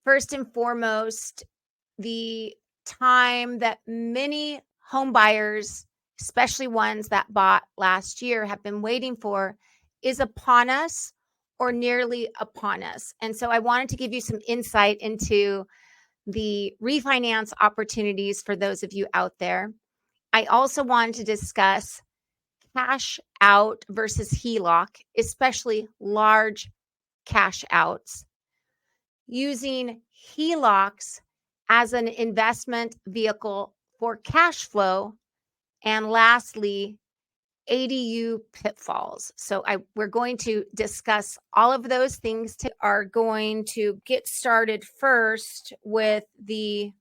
First and foremost, the time that many home buyers, especially ones that bought last year, have been waiting for is upon us or nearly upon us. And so I wanted to give you some insight into the refinance opportunities for those of you out there. I also wanted to discuss cash out versus Heloc, especially large cash outs, using Helocs as an investment vehicle for cash flow, and lastly, ADU pitfalls. So we're going to discuss all of those things. Are going to get started first with the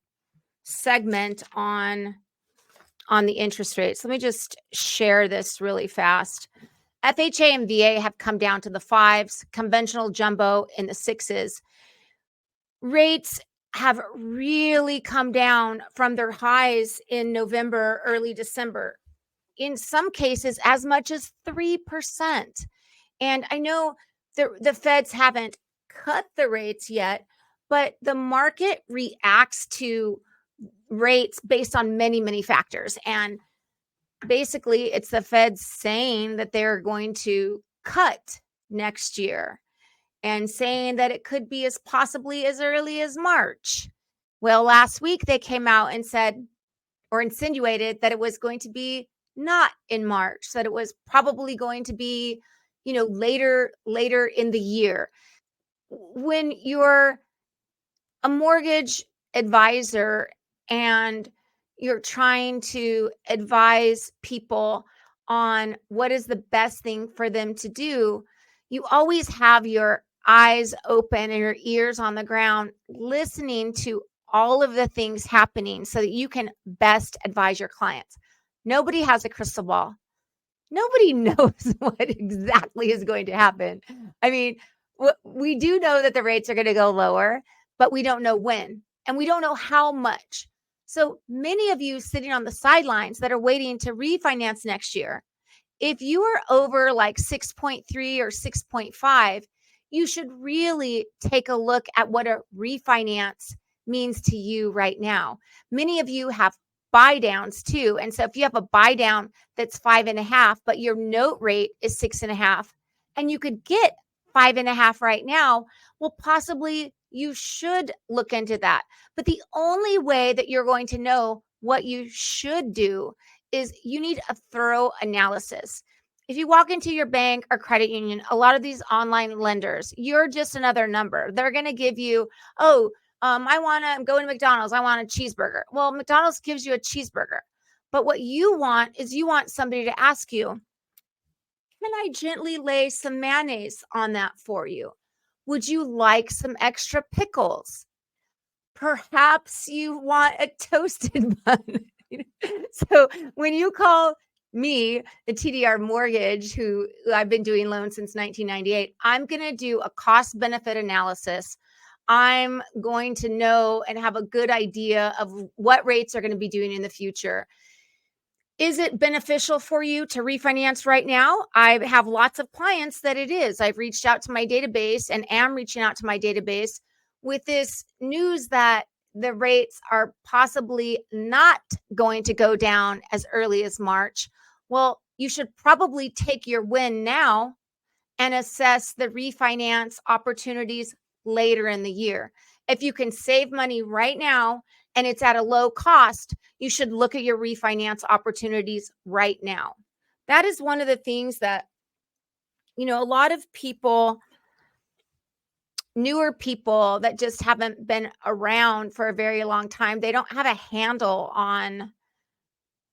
segment on the interest rates. Let me just share this really fast. FHA and VA have come down to the 5s, conventional jumbo in the 6s. Rates have really come down from their highs in November, early December. In some cases, as much as 3%. And I know the feds haven't cut the rates yet, but the market reacts to rates based on many, many factors. And basically, it's the feds saying that they're going to cut next year and saying that it could be as possibly as early as March. Well, last week they came out and said or insinuated that it was going to be not in March, that it was probably going to be, later in the year. When you're a mortgage advisor and you're trying to advise people on what is the best thing for them to do, you always have your eyes open and your ears on the ground, listening to all of the things happening so that you can best advise your clients. Nobody has a crystal ball. Nobody knows what exactly is going to happen. I mean, we do know that the rates are going to go lower, but we don't know when, and we don't know how much. So many of you sitting on the sidelines that are waiting to refinance next year, if you are over like 6.3 or 6.5, you should really take a look at what a refinance means to you right now. Many of you have buy downs too. And so if you have a buy down that's 5.5, but your note rate is 6.5, and you could get 5.5 right now, well, possibly you should look into that. But the only way that you're going to know what you should do is you need a thorough analysis. If you walk into your bank or credit union, a lot of these online lenders, you're just another number. They're going to give you, I'm going to McDonald's. I want a cheeseburger. Well, McDonald's gives you a cheeseburger. But what you want is somebody to ask you, can I gently lay some mayonnaise on that for you? Would you like some extra pickles? Perhaps you want a toasted bun. So when you call me, the TDR Mortgage, who I've been doing loans since 1998, I'm going to do a cost benefit analysis. I'm going to know and have a good idea of what rates are going to be doing in the future. Is it beneficial for you to refinance right now? I have lots of clients that it is. I've reached out to my database and am reaching out to my database with this news that the rates are possibly not going to go down as early as March. Well, you should probably take your win now and assess the refinance opportunities later in the year. If you can save money right now and it's at a low cost, you should look at your refinance opportunities right now. That is one of the things that, a lot of people, newer people that just haven't been around for a very long time, they don't have a handle on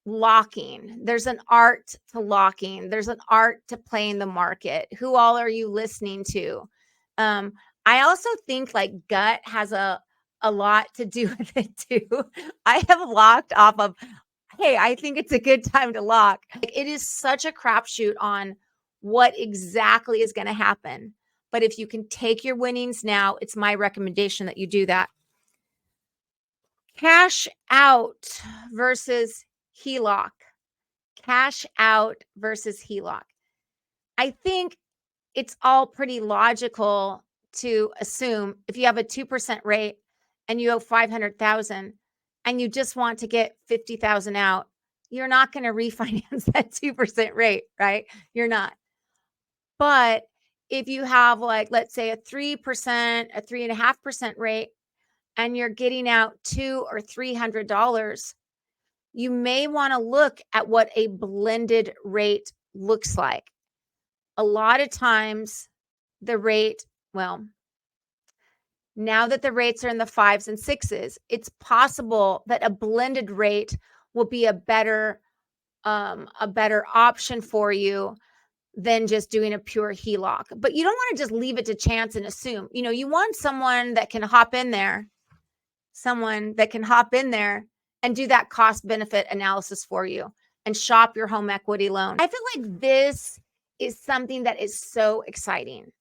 locking. There's an art to locking. There's an art to playing the market. Who all are you listening to? I also think like gut has a lot to do with it too. I have locked off of, hey, I think it's a good time to lock. It is such a crapshoot on what exactly is going to happen. But if you can take your winnings now, it's my recommendation that you do that. Cash out versus Heloc. Cash out versus Heloc. I think it's all pretty logical to assume if you have a 2% rate and you owe 500,000 and you just want to get 50,000 out, you're not going to refinance that 2% rate, right? You're not. But if you have, like, let's say a 3%, a 3.5% rate, and you're getting out $200 or $300, you may want to look at what a blended rate looks like. A lot of times the rate, well, now that the rates are in the 5s and 6s, it's possible that a blended rate will be a better option for you than just doing a pure HELOC. But you don't want to just leave it to chance and assume. You want someone that can hop in there and do that cost benefit analysis for you and shop your home equity loan. I feel like this is something that is so exciting.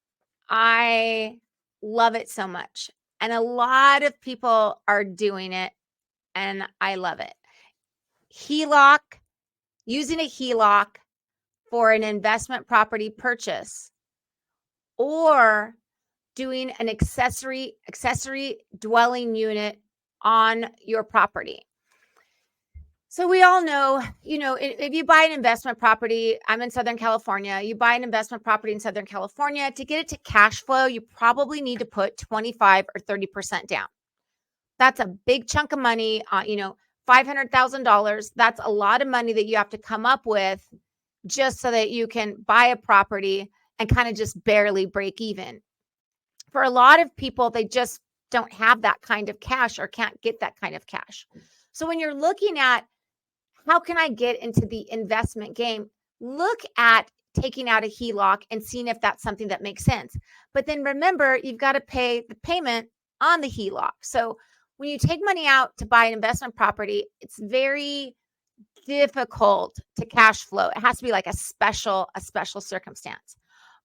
I love it so much. And a lot of people are doing it, and I love it. HELOC, using a HELOC for an investment property purchase, or doing an accessory dwelling unit on your property. So we all know, if you buy an investment property, I'm in Southern California, you buy an investment property in Southern California, to get it to cash flow, you probably need to put 25 or 30% down. That's a big chunk of money, $500,000. That's a lot of money that you have to come up with just so that you can buy a property and kind of just barely break even. For a lot of people, they just don't have that kind of cash or can't get that kind of cash. So when you're looking at how can I get into the investment game, look at taking out a HELOC and seeing if that's something that makes sense. But then remember, you've got to pay the payment on the HELOC. So when you take money out to buy an investment property, it's very difficult to cash flow. It has to be like a special circumstance.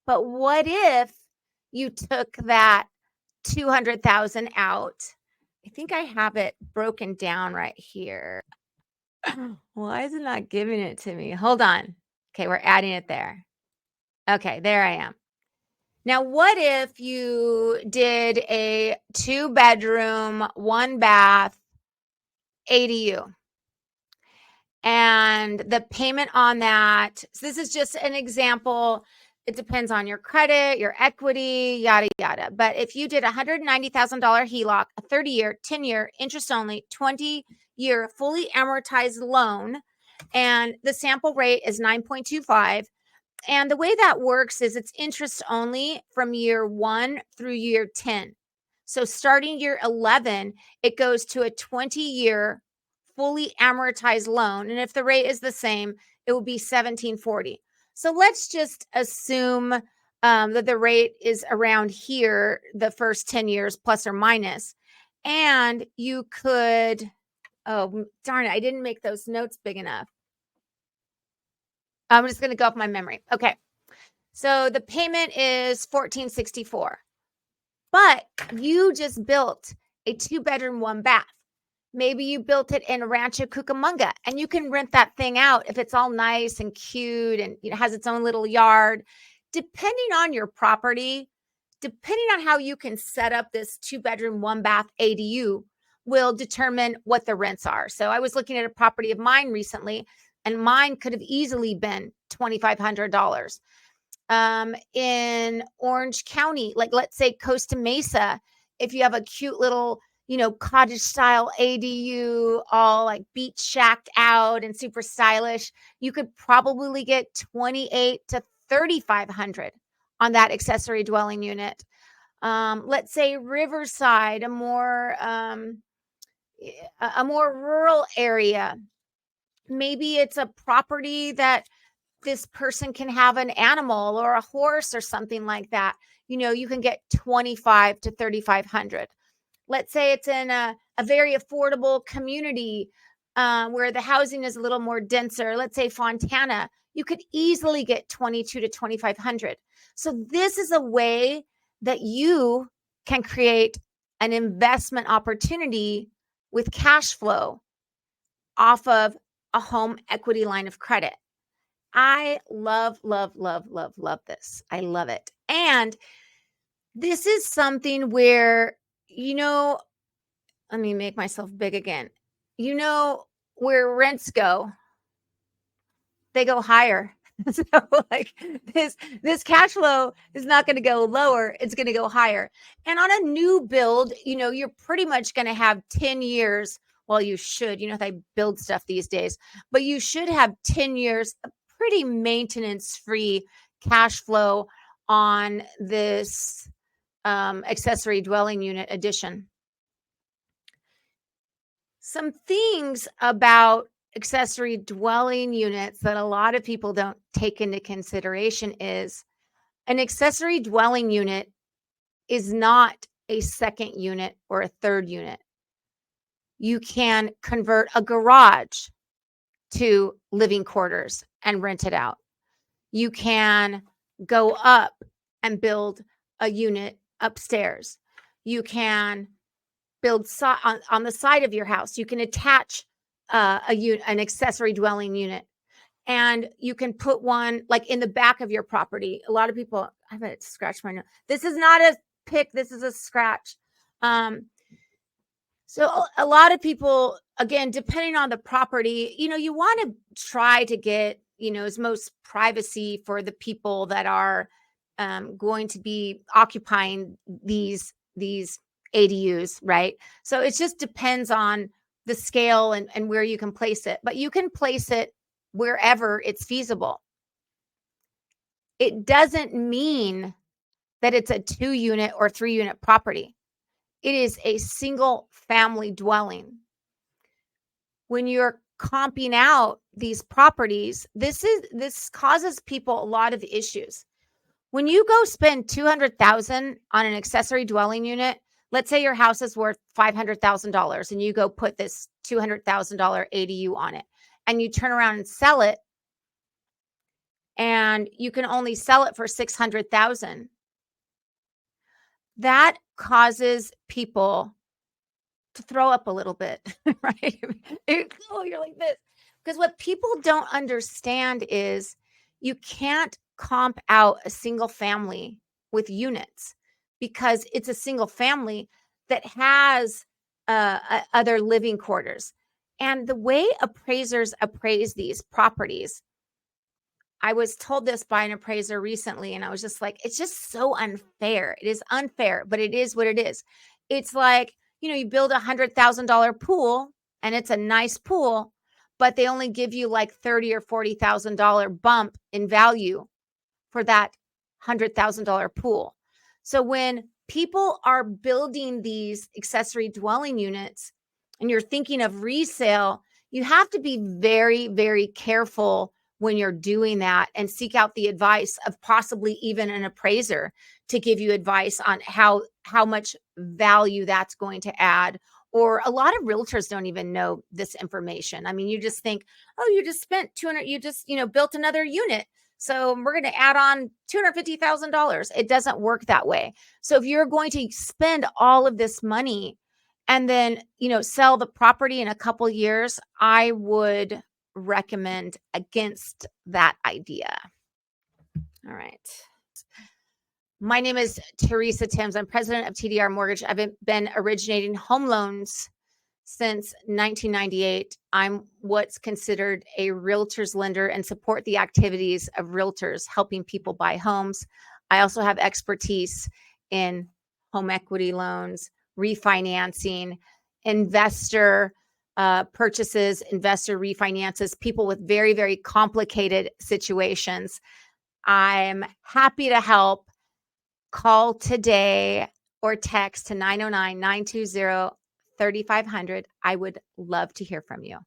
But what if you took that 200,000 out? I think I have it broken down right here. Why is it not giving it to me? Hold on. Okay, we're adding it there. Okay, there I am. Now, what if you did a 2-bedroom, 1-bath ADU? And the payment on that, so this is just an example. It depends on your credit, your equity, yada, yada. But if you did $190,000 HELOC, a 30-year, 10-year, interest only, 20-year, fully amortized loan, and the sample rate is 9.25. And the way that works is it's interest only from year 1 through year 10. So starting year 11, it goes to a 20-year fully amortized loan. And if the rate is the same, it will be 1740. So let's just assume that the rate is around here, the first 10 years plus or minus. And you could, oh, darn it, I didn't make those notes big enough. I'm just going to go off my memory. Okay. So the payment is $1,464, but you just built a 2-bedroom, 1-bath. Maybe you built it in Rancho Cucamonga, and you can rent that thing out if it's all nice and cute and it has its own little yard. Depending on your property, depending on how you can set up this 2-bedroom, 1-bath ADU will determine what the rents are. So I was looking at a property of mine recently, and mine could have easily been $2,500. In Orange County, like let's say Costa Mesa, if you have a cute little, cottage style ADU, all like beach shacked out and super stylish, you could probably get $2,800 to $3,500 on that accessory dwelling unit. Let's say Riverside, a more rural area. Maybe it's a property that this person can have an animal or a horse or something like that. You can get $2,500 to $3,500. Let's say it's in a very affordable community where the housing is a little more denser. Let's say Fontana, you could easily get $2,200 to $2,500. So this is a way that you can create an investment opportunity with cash flow off of a home equity line of credit. I love this. I love it. And this is something where, let me make myself big again. You know where rents go, they go higher. So like this cash flow is not going to go lower, it's going to go higher. And on a new build, you're pretty much going to have 10 years. Well, you should, they build stuff these days, but you should have 10 years of pretty maintenance free cash flow on this accessory dwelling unit addition. Some things about accessory dwelling units that a lot of people don't take into consideration is an accessory dwelling unit is not a second unit or a third unit. You can convert a garage to living quarters and rent it out. You can go up and build a unit upstairs. You can build on the side of your house. You can attach an accessory dwelling unit, and you can put one like in the back of your property. A lot of people, I bet scratch my nose. This is not a pick. This is a scratch. So a lot of people, again, depending on the property, you want to try to get, as most privacy for the people that are going to be occupying these ADUs, right? So it just depends on the scale and where you can place it, but you can place it wherever it's feasible. It doesn't mean that it's a 2-unit or 3-unit property. It is a single family dwelling. When you're comping out these properties, this causes people a lot of issues. When you go spend $200,000 on an accessory dwelling unit, let's say your house is worth $500,000 and you go put this $200,000 ADU on it, and you turn around and sell it, and you can only sell it for $600,000. That causes people to throw up a little bit, right? You're like this. Because what people don't understand is you can't comp out a single family with units, because it's a single family that has other living quarters. And the way appraisers appraise these properties, I was told this by an appraiser recently, and I was just like, it's just so unfair. It is unfair, but it is what it is. It's like, you build $100,000 pool, and it's a nice pool, but they only give you like $30,000 or $40,000 bump in value for that $100,000 pool. So when people are building these accessory dwelling units and you're thinking of resale, you have to be very, very careful when you're doing that, and seek out the advice of possibly even an appraiser to give you advice on how much value that's going to add. Or a lot of realtors don't even know this information. I mean, you just think, oh, you just spent 200, you just, built another unit, so we're going to add on $250,000. It doesn't work that way. So if you're going to spend all of this money and then, sell the property in a couple years, I would recommend against that idea. All right. My name is Teresa Timms. I'm president of TDR Mortgage. I've been originating home loans since 1998. I'm what's considered a realtor's lender and support the activities of realtors helping people buy homes. I also have expertise in home equity loans, refinancing, investor purchases, investor refinances, people with very, very complicated situations. I'm happy to help. Call today or text to 909-920-3500. I would love to hear from you.